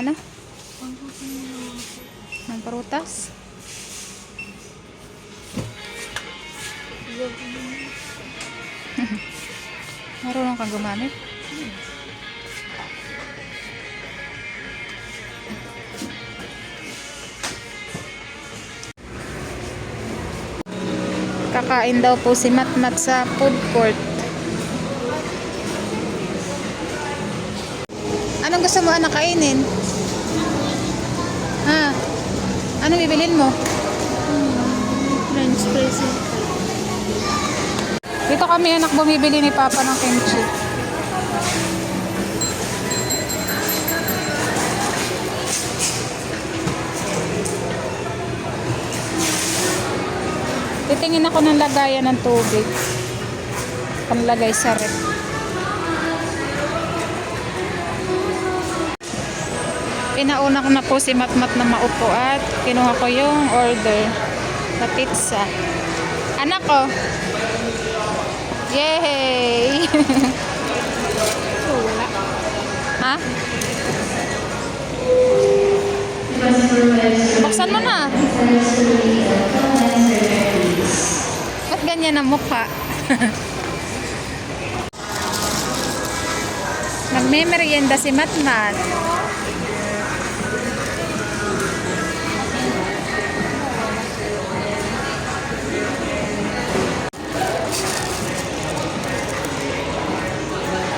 ano? Ng prutas? Marunong kang gumamit? Kakain daw po si Matmat sa food court. Anong gusto mo anak kainin? Ha? Anong bibilin mo? French fries. Dito kami anak bumibili ni Papa ng kimchi. Titingin ako ng lagayan ng tubig. Panlagay sa rep. Pinauna ko na po si Matmat na maupo at kinuha ko yung order sa pizza. Anak ko. Yay! Wala. Ha? Buksan mo na. Ba't ganyan ang mukha? Nagme-merienda si Matmat.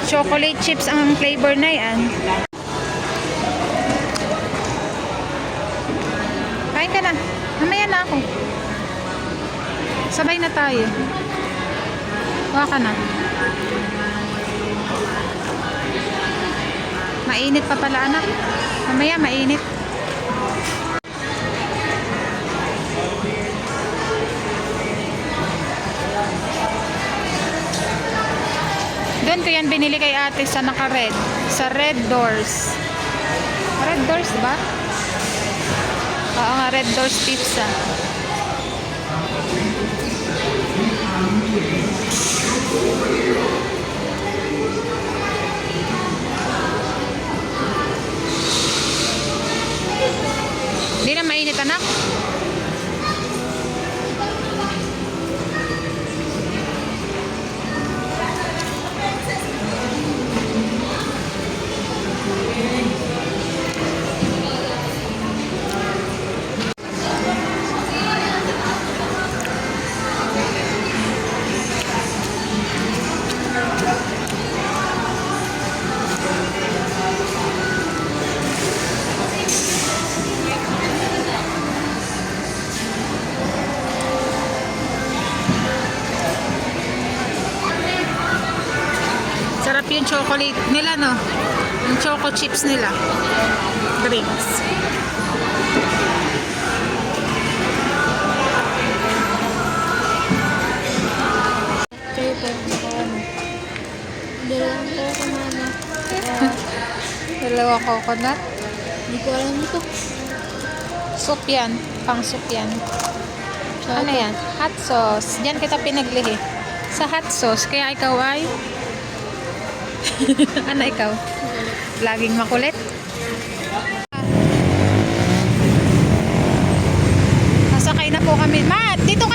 Chocolate chips ang flavor na yan. Kain ka na. Mamaya na ako. Sabay na tayo. Kuha ka na. Mainit pa pala anak. Mamaya mainit. Doon ko yan binili kay ate sa naka-red. Sa Red Doors. Red Doors ba? Oo nga, Red Doors Pizza. Hindi na mainit anak. Sarap yung chocolate nila, no? Yung choco chips nila. Drinks. Kayo po. Dalawang po ako mama. Dalawa coconut. Hindi ko alam ito. Soup yan. Pang soup yan. Ano yan? Hot sauce. Diyan kita pinaglihi. Sa hot sauce. Kaya ikaw ay... ano ikaw? Laging makulit? Nasakay na po kami. Mat! Dito ka!